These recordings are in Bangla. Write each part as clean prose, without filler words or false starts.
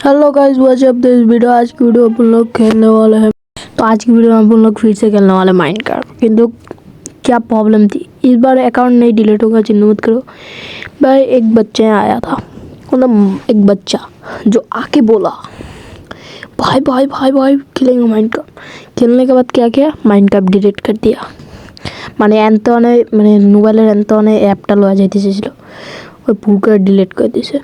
Hello guys, what's up this video. आज की वीडियो अपन लोग खेलने वाले हैं। तो आज की वीडियो में अपन लोग फिर से खेलने वाले माइनक्राफ्ट। किंतु क्या प्रॉब्लम थी, इस बार अकाउंट नहीं डिलीट होगा, चिंता मत करो भाई। एक बच्चे आया था, मतलब एक बच्चा जो आके बोला भाई भाई भाई भाई खेलेंगे माइनक्राफ्ट। खेलने के बाद क्या किया, माइनक्राफ्ट डिलीट कर दिया। মানে এন্তনে মানে মোবাইলের এন্তনে অ্যাপটা লওয়া যাইতেছিল, ওই পুরো ডিলিট করে দিছে।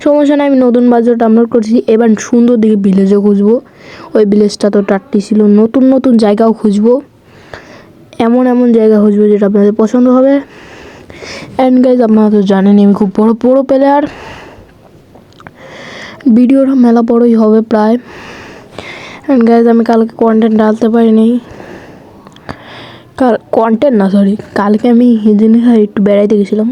সমস্যা নাই, আমি নতুন বাজার ডাউনলোড করছি। এবার সুন্দর দিকে ভিলেজও খুঁজবো। ওই ভিলেজটা তো টাট্টি ছিল। নতুন নতুন জায়গাও খুঁজবো, এমন এমন জায়গা খুঁজবো যেটা আপনাদের পছন্দ হবে। অ্যান্ড গাইজ, আপনারা তো জানেনই আমি খুব বড় প্লেয়ার। ভিডিওটা মেলা বড়ই হবে প্রায়। অ্যান্ড গাইজ, আমি কালকে কন্টেন্ট ডালতে পারিনি। কন্টেন্ট না, সরি, কালকে আমি জিনিস একটু বেড়াইতে গেছিলাম,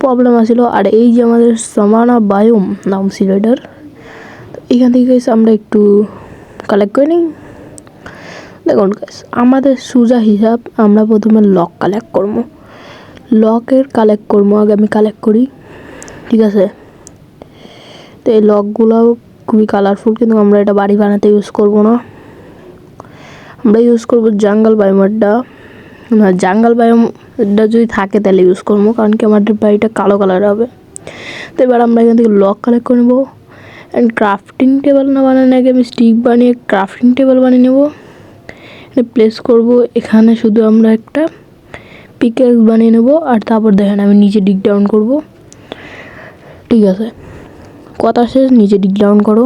প্রবলেম আসছিল। আর এই যে আমাদের সামানা বায়োম নাম ছিল এটার, তো এখান থেকে আমরা একটু কালেক্ট করে নিই। দেখুন গাইস, আমাদের সোজা হিসাব, আমরা প্রথমে লক কালেক্ট করবো। লকের কালেক্ট করবো আগে, আমি কালেক্ট করি, ঠিক আছে। তো এই লকগুলো খুবই কালারফুল, কিন্তু আমরা এটা বাড়ি বানাতে ইউজ করবো না। আমরা ইউজ করবো জাঙ্গল বায়োমটা। জাঙ্গল বায়োমটা যদি থাকে তাহলে ইউজ করবো, কারণ কি আমাদের বাড়িটা কালো কালার হবে। তো এবার আমরা এখান থেকে লক কালেক্ট করে নেবো। অ্যান্ড ক্রাফটিং টেবিল না বানানোর আগে আমি স্টিক বানিয়ে ক্রাফটিং টেবিল বানিয়ে নেবো। প্লেস করব এখানে, শুধু আমরা একটা পিকেক্স বানিয়ে নেবো। আর তারপর দেখেন আমি নিচে ডিগ ডাউন করব, ঠিক আছে। কথা শেষ, নিচে ডিগ ডাউন করো।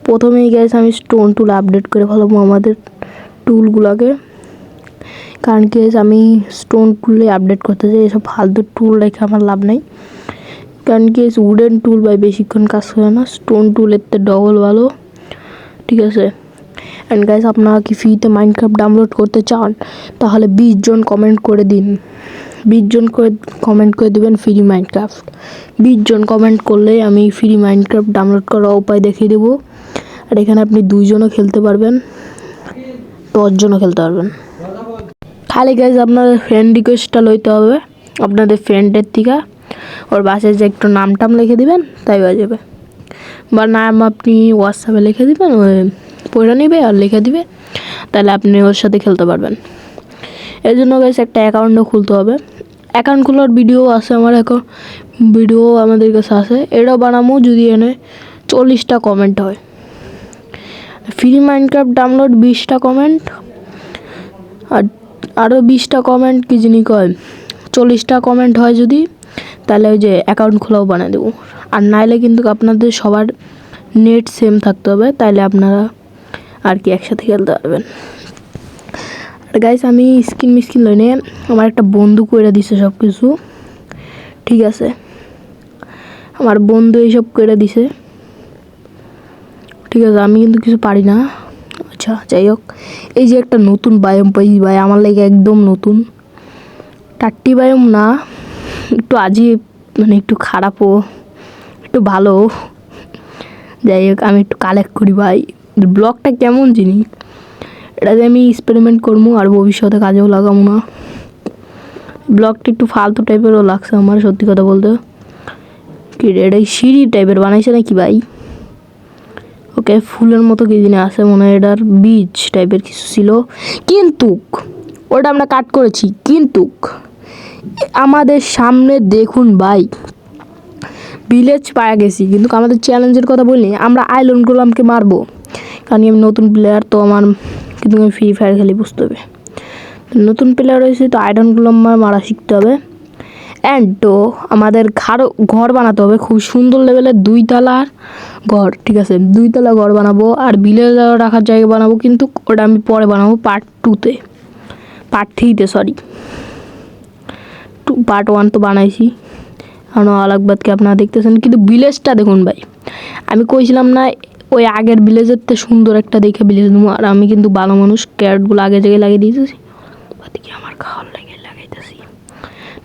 প্রথমেই গাইস আমি স্টোন টুল আপডেট করে ফেলবো আমাদের টুলগুলোকে, কারণ কি আমি স্টোন টুলে আপডেট করতে চাই। এসব ফালতু টুল রেখে আমার লাভ নেই, কারণ কি উডেন টুল বাই বেশিক্ষণ কাজ করে না। স্টোন টুলের তো ডবল ভালো, ঠিক আছে। অ্যান্ড গাইস, আপনারা কি ফ্রিতে মাইনক্রাফট ডাউনলোড করতে চান তাহলে 20 জন কমেন্ট করে দিন। 20 জন করে কমেন্ট করে দেবেন ফ্রি মাইনক্রাফট। 20 জন কমেন্ট করলে আমি ফ্রি মাইনক্রাফট ডাউনলোড করার উপায় দেখিয়ে দেবো। আর এখানে আপনি 2 জনও খেলতে পারবেন, 10 জনও খেলতে পারবেন। খালি গাইজ আপনাদের ফ্রেন্ড রিকোয়েস্টটা লইতে হবে আপনাদের ফ্রেন্ডের থেকে। ওর বাসায় যে একটু নাম টাম লিখে দিবেন, তাই হয়ে যাবে। বা নাম আপনি হোয়াটসঅ্যাপে লিখে দিবেন, ওই পড়ে নেবে আর লিখে দিবে, তাহলে আপনি ওর সাথে খেলতে পারবেন। এর জন্য গাইজ একটা অ্যাকাউন্টও খুলতে হবে। অ্যাকাউন্ট খোলার ভিডিও আছে আমার, ভিডিও আমাদের কাছে আছে। এটাও বানাবো যদি এনে 40টা কমেন্ট হয়। ফ্রি মাইনক্রাফট ডাউনলোড 20টা কমেন্ট, আর আরও 20টা কমেন্ট কি জিনিস কয়, 40টা কমেন্ট হয় যদি, তাহলে ওই যে অ্যাকাউন্ট খোলাও বানিয়ে দেবো। আর নাইলে কিন্তু আপনাদের সবার নেট সেম থাকতে হবে, তাইলে আপনারা আর কি একসাথে খেলতে পারবেন। আর গাইস, আমি স্কিন লইনে আমার একটা বন্ধু করে দিছে সব কিছু, ঠিক আছে। আমার বন্ধু এইসব করে দিছে, ঠিক আছে। আমি কিন্তু কিছু পারি না। আচ্ছা, যাই হোক, এই যে একটা নতুন বায়োম পাইছি ভাই, আমার লাগে একদম নতুন। টাট্টি বায়োম না, একটু আজিব, মানে একটু খারাপও একটু ভালো। যাই হোক, আমি একটু কালেক্ট করি ভাই। ব্লগটা কেমন জিনিস, এটাতে আমি এক্সপেরিমেন্ট করবো আর ভবিষ্যতে কাজেও লাগাবো না। ব্লগটা একটু ফালতু টাইপেরও লাগছে আমার, সত্যি কথা বলতে। কি এটা সিঁড়ি টাইপের বানাইছে নাকি ভাই? ওকে, ফুলের মতো কি জিনিস আছে মনে হয়, এটার বীজ টাইপের কিছু ছিল, কিন্তু ওটা আমরা কাট করেছি। কিন্তু আমাদের সামনে দেখুন ভাই, ভিলেজ পাওয়া গেছি। কিন্তু আমাদের চ্যালেঞ্জের কথা বলি, আমরা আইল্যান্ড গোলামকে মারবো, কারণ আমি নতুন প্লেয়ার তো। আমার কিন্তু আমি ফ্রি ফায়ার খেলি, বুঝতে হবে। নতুন প্লেয়ার হয়েছে তো আইল্যান্ড গোলাম মারা শিখতে হবে। অ্যান্ড তো আমাদের ঘর বানাতে হবে খুব সুন্দর লেভেলের, 2 তলার ঘর, ঠিক আছে। 2 তলা ঘর বানাবো, আর ভিলেজ রাখার জায়গা বানাবো, কিন্তু ওটা আমি পরে বানাবো পার্ট 2-তে, পার্ট 3-তে, সরি। পার্ট 1 তো বানাইছি, আর আলাকবাদকে আপনারা দেখতেছেন। কিন্তু ভিলেজটা দেখুন ভাই, আমি কইছিলাম না ওই আগের ভিলেজের তো সুন্দর একটা দেখে ভিলেজ নেবো। আর আমি কিন্তু ভালো মানুষ, ক্যারেটগুলো আগে জায়গায় লাগিয়ে দিয়েছি, কি আমার খাওয়ার লাগে লাগাইতেছি,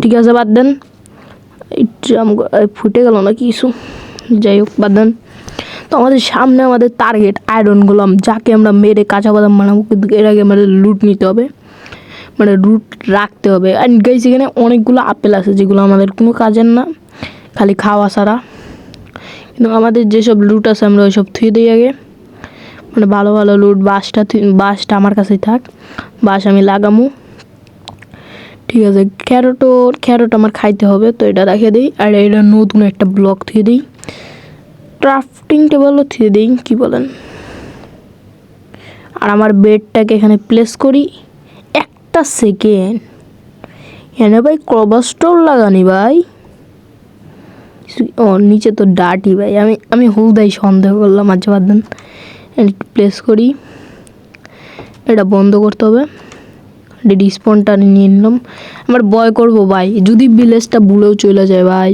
ঠিক আছে। বাদ দেন, ফুটে গেল না কিছু, যাই হোক বাদ দেন। তো আমাদের সামনে আমাদের টার্গেট আয়রন গোলাম, যাকে আমরা মেরে কাঁচা বাদাম বানাবো। কিন্তু এর আগে আমাদের লুট নিতে হবে, মানে রুট রাখতে হবে। আর গাইস, এখানে অনেকগুলো আপেল আছে যেগুলো আমাদের কোনো কাজের না, খালি খাওয়া ছাড়া। কিন্তু আমাদের যেসব লুট আছে আমরা ওইসব থুয়ে দিই আগে, মানে ভালো ভালো লুট। বাঁশটা আমার কাছেই থাক, বাঁশ আমি লাগামু। ঠিক আছে, ক্যারট আমার খাইতে হবে, তো এটা রেখে দিই। আর এটা নতুন একটা ব্লক থুয়ে দিই, ক্রাফটিং টেবিলও থুয়ে দিই, কী বলেন। আর আমার বেডটাকে এখানে প্লেস করি। একটা সেকেন্ড, এনে ভাই ক্রবাস্টোর লাগানি ভাই। ও নিচে তো ডাটি ভাই, আমি হুদাই সন্দেহ করলাম। আচ্ছা বাদ দেন, প্লেস করি। এটা বন্ধ করতে হবে। ডিসপনটা নিয়ে নিলাম। আমার ভয় করবো ভাই যদি ভিলেজটা ভুলেও চলে যায় ভাই।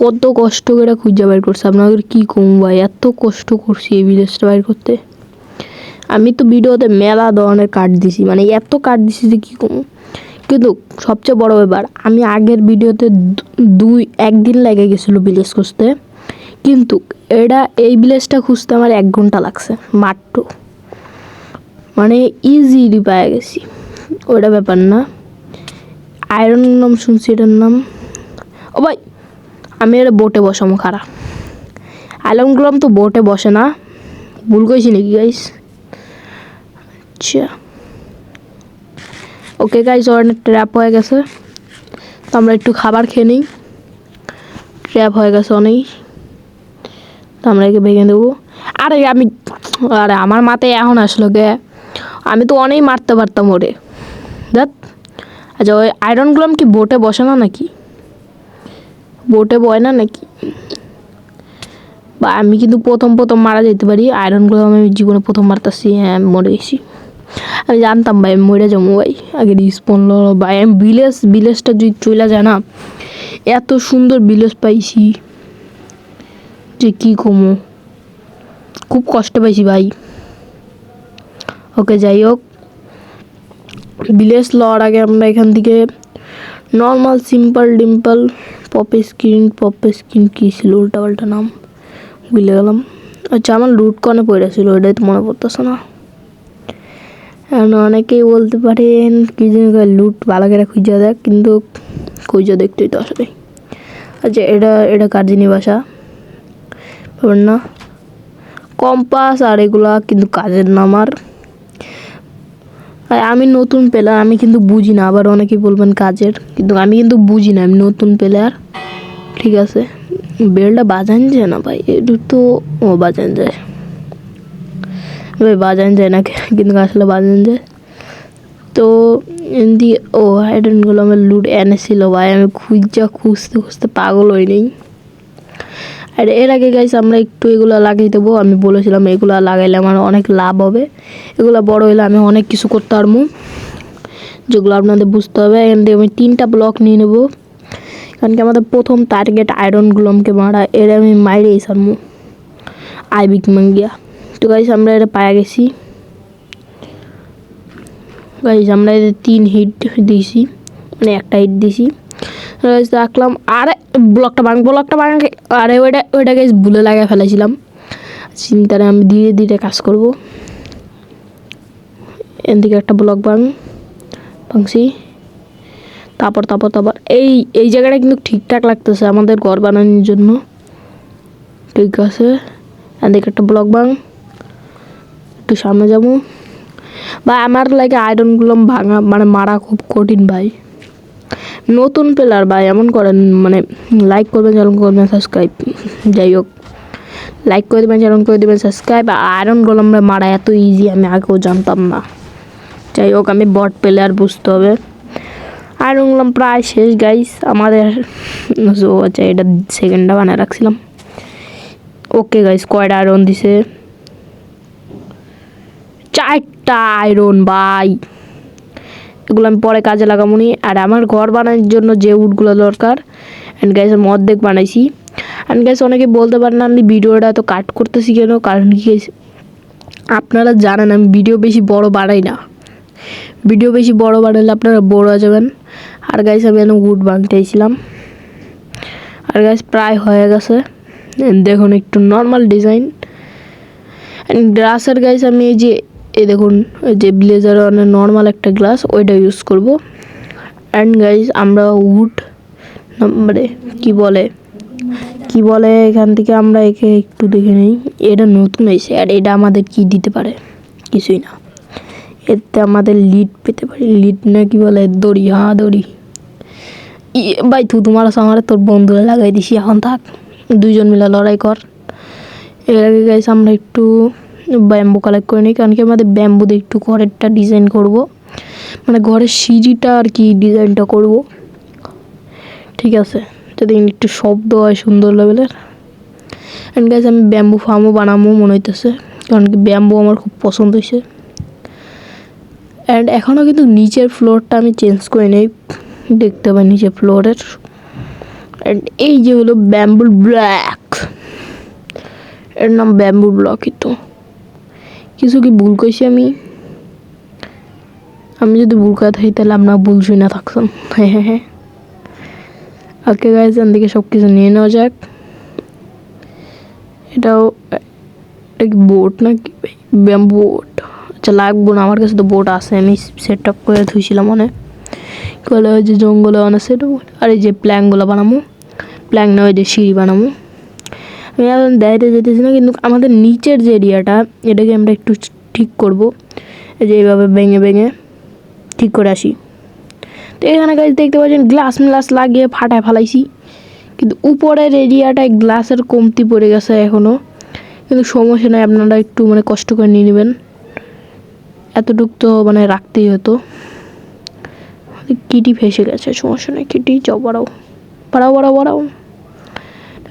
কত কষ্ট করে খুঁজে বের করছে, আপনাদের কী কম ভাই, এত কষ্ট করছি এই ভিলেজটা বের করতে। আমি তো ভিডিওতে মেলা ধরনের কার্ড দিছি, মানে এত কার্ড দিছি যে কী কম। কিন্তু সবচেয়ে বড় ব্যাপার, আমি আগের ভিডিওতে একদিন লেগে গেছিলো ভিলেজ খুঁজতে, কিন্তু এই ভিলেজটা খুঁজতে আমার 1 ঘন্টা লাগছে মাত্র। মানে ইজিলি পেয়ে গেছি, ওটা ব্যাপার না। আয়রন নাম শুনছি, এটার নাম। ও ভাই আমি এটা বোটে বসামো খারাপ। আয়রন গ্লাম তো বোটে বসে না, ভুল কইছি নাকি গাইস? আচ্ছা ওকে গাইস, অনেক ট্র্যাপ হয়ে গেছে, তো আমরা একটু খাবার খেয়ে নিই। ট্র্যাপ হয়ে গেছে অনেক, তো আমরা একে ভেঙে দেবো। আরে আমার মাথায় এখন আসলো গে, আমি তো অনেক মারতে পারতাম ওরে। দেখ আচ্ছা, ওই আয়রন গ্লাম কি বোটে বসে না নাকি? বোটে বয় না নাকি? বা আমি কিন্তু প্রথম মারা যেতে পারি। আয়রন গ্লাম আমি জীবনে প্রথম মারতেছি, হ্যাঁ আমি মরে গেছি। আমি জানতাম ভাই আমি মরে যাবো ভাই, আগে রিস্পন ভাই। আমি ভিলেজটা যদি চলে যায় না, এত সুন্দর ভিলেজ পাইছি যে কী কমো, খুব কষ্ট পাইছি ভাই। ওকে যাই হোক, ভিলেজ লওয়ার আগে আমরা এখান থেকে নর্মাল সিম্পল ডিম্পল পপে স্ক্রিন কী ছিল উল্টাপাল্টা নাম ভুলে গেলাম। আচ্ছা আমার লুট কনে পড়েছিল ওটাই তো মনে পড়তেছে না। অনেকেই বলতে পারেন কি জিনিস লুট ভালো করে খুঁজে দেখ, কিন্তু খুঁজে দেখতেই তো আসলে। আচ্ছা এটা কার্জিনী ভাষা না, কম্পাস আর এগুলা কিন্তু কাজের না আমার। আমি নতুন প্লেয়ার, আমি কিন্তু বুঝি না। আবার অনেকেই বলবেন কাজের, কিন্তু আমি কিন্তু বুঝি না, আমি নতুন প্লেয়ার। ঠিক আছে, বেলটা বাজান যায় না ভাই, একটু তো বাজান যায় ভাই, বাজান যায় না কিন্তু আসলে বাজান যায়। তো এমনি আইডনগুলো আমার লুট এনেছিল ভাই, আমি খুঁজতে পাগল হই নেই। আর এর আগে গাইস আমরা একটু এগুলো লাগিয়ে দেবো। আমি বলেছিলাম এগুলো লাগাইলে আমার অনেক লাভ হবে, এগুলো বড় হলে আমি অনেক কিছু করতে পারবো, যেগুলো আপনাদের বুঝতে হবে। এখান থেকে আমি 3টা ব্লক নিয়ে নেবো, কারণ কি আমাদের প্রথম টার্গেট আয়রন গ্লমকে মারা। এর আমি মাইরেই সারমু আইবিক মাঙ্গিয়া। তো গাইস আমরা এটা পায়া গেছি গাইস, আমরা এদের 3 হিট দিয়েছি, মানে একটা হিট দিয়েছি রাখলাম। আরে ব্লকটা ভাঙ। আরে ওইটা গাইস ভুলে লাগিয়ে ফেলেছিলাম, চিন্তারে আমি ধীরে ধীরে কাজ করব। এদিকে একটা ব্লক ভাঙছি, তারপর এই জায়গাটা কিন্তু ঠিকঠাক লাগতেছে আমাদের ঘর বানানোর জন্য। ঠিক আছে, এদিকে একটা ব্লক একটু সামনে যাবো ভাই। আমার লাগে আয়রনগুলো ভাঙা মানে মারা খুব কঠিন ভাই, নতুন প্লেয়ার ভাই। এমন করেন মানে লাইক করবেন, চ্যানেল করবেন সাবস্ক্রাইব। যাই হোক, লাইক করে দেবেন, চ্যানেল করে দেবেন সাবস্ক্রাইব। আয়রনগুলো আমরা মারা এত ইজি আমি আগেও জানতাম না। যাই হোক, আমি বট প্লেয়ার, বুঝতে হবে। আয়রনগুলো প্রায় শেষ গাইস আমাদের। আচ্ছা এটা সেকেন্ডটা বানিয়ে রাখছিলাম। ওকে গাইস, কয়টা আয়রন দিছে? 4টা আয়রন ভাই, এগুলো আমি পরে কাজে লাগাবো নি। আর আমার ঘর বানানোর জন্য যে উডগুলো দরকার, অ্যান্ড গাইস আমি অর্ধেক বানাইছি। অ্যান্ড গাইস অনেকে বলতে পারেন আমি ভিডিওটা তো কাট করতেছি কেন, কারণ কি আপনারা জানেন আমি ভিডিও বেশি বড় বানাই না। ভিডিও বেশি বড় বানালে আপনারা বোর হয়ে যাবেন। আর গাইস আমি এখানে উড বানাইছিলাম, আর গাইস প্রায় হয়ে গেছে। দেখুন একটু নর্মাল ডিজাইন অ্যান্ড গ্লাসের গাইস আমি এই দেখুন যে ব্লেজার অনেক নর্মাল একটা গ্লাস, ওইটা ইউজ করব। অ্যান্ড গাইস আমরা উড মানে কি কি বলে এখান থেকে আমরা একে একটু দেখে নিই। এটা নতুন হয়েছে আর এটা আমাদের কি দিতে পারে, কিছুই না। এতে আমাদের লিড পেতে পারি, লিড না কি বলে দড়ি, হ্যাঁ দড়ি। ভাই তুই তোমার আমার তোর বন্ধুরা লাগাই দিছি, এখন থাক দুইজন মিলে লড়াই কর। এর আগে গাইস আমরা একটু ব্যাম্বু কালেক্ট করে নিই, কারণ কি আমাদের ব্যাম্বু দিয়ে একটু ঘরেরটা ডিজাইন করব, মানে ঘরের সিঁড়িটা আর কি ডিজাইনটা করব। ঠিক আছে, যদি একটু শব্দ হয় সুন্দর লেভেলের। অ্যান্ড গাইস আমি ব্যাম্বু ফার্মও বানাবো মনে হইতেছে, কারণ কি ব্যাম্বু আমার খুব পছন্দ হয়েছে। অ্যান্ড এখনও কিন্তু নিচের ফ্লোরটা আমি চেঞ্জ করে নেই, দেখতে পাই নিচের ফ্লোরের। অ্যান্ড এই যে হলো ব্যাম্বু ব্লক, এর নাম ব্যাম্বু ব্লকই তো। কিছু কি ভুল করছি আমি? যদি ভুল করে থাকি তাহলে আপনার ভুল শুই না থাকতাম। হ্যাঁ ওকে গাইজ, এখান থেকে সব কিছু নিয়ে নেওয়া যাক। এটাও এটা কি বোট নাকি? ব্যাম্বু বোট, আচ্ছা লাগবো না, আমার কাছে তো বোট আছে, আমি সেট আপ করে ধুইছিলাম অনেক। বলে ওই যে জঙ্গলে অনেক সেট আপ, আর এই যে প্ল্যাঙ্কগুলো বানাবো, প্ল্যাঙ্ক না ওই যে সিঁড়ি বানাবো। আমি এখন দেখাইতে যেতেছি না, কিন্তু আমাদের নিচের যে এরিয়াটা এটাকে আমরা একটু ঠিক করব, এই যে এইভাবে ভেঙে ভেঙে ঠিক করে আসি। তো এখানে গাছ দেখতে পাচ্ছেন গ্লাস মিলাস লাগিয়ে ফাটায় ফেলাইছি, কিন্তু উপরের এরিয়াটায় গ্লাসের কমতি পড়ে গেছে এখনও, কিন্তু সমস্যা নয়, আপনারা একটু মানে কষ্ট করে নিয়ে নেবেন, এতটুকু তো মানে রাখতেই হতো। কিটি ফেসে গেছে, সমস্যা নেই, কিটি যাও বাড়াও বাড়াও বাড়াও বাড়াও।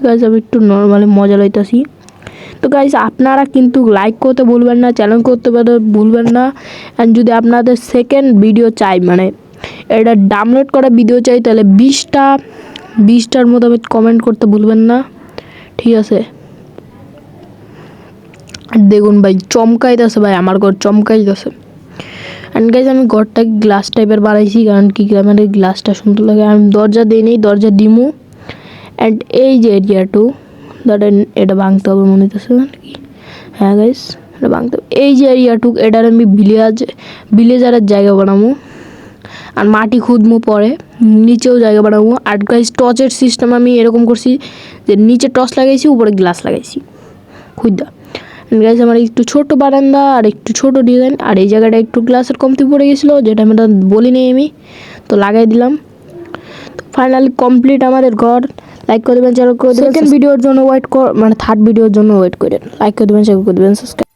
গাইজ আমি একটু নর্মালি মজা লইতেছি। তো গাইজ আপনারা কিন্তু লাইক করতে ভুলবেন না, চ্যানেল করতে ভুলবেন না। অ্যান্ড যদি আপনাদের সেকেন্ড ভিডিও চাই, মানে এটা ডাউনলোড করা ভিডিও চাই, তাহলে 20টার মতো আমি কমেন্ট করতে ভুলবেন না, ঠিক আছে? দেখুন ভাই চমকাইতেছে, ভাই আমার ঘর চমকাইতেছে। অ্যান্ড গাইজ আমি ঘরটা গ্লাস টাইপের বানাইছি, কারণ কি গ্রামের গ্লাসটা সুন্দর লাগে। আমি দরজা দিই নেই, দরজা দিমু। অ্যান্ড এই যে এরিয়াটু ধরেন এটা ভাঙতে হবে মনে হইতেছে নাকি, হ্যাঁ গাইস এটা ভাঙতে হবে। এই যে এরিয়াটুক এটার আমি ভিলেজারের জায়গা বানাবো, আর মাটি খুদমু, পরে নিচেও জায়গা বানাবো। আর গাইস টর্চের সিস্টেম আমি এরকম করছি যে নিচে টর্চ লাগাইছি, উপরে গ্লাস লাগাইছি খুদা। গাইস আমার একটু ছোট বারান্দা আর একটু ছোট ডিজাইন, আর এই জায়গাটা একটু গ্লাসের কমতি পড়ে গেছিলো, যেটা আমি বলি নেই আমি, তো লাগাই দিলাম। তো ফাইনালি কমপ্লিট আমাদের ঘর। লাইক করে দেবেন, চ্যানেল করে দেবেন, সেকেন্ড ভিডিওর জন্য ওয়েট কর, মানে থার্ড ভিডিওর জন্য ওয়েট করেন। লাইক করে দেবেন, চ্যানেল করে দেবেন, সাবস্ক্রাইব।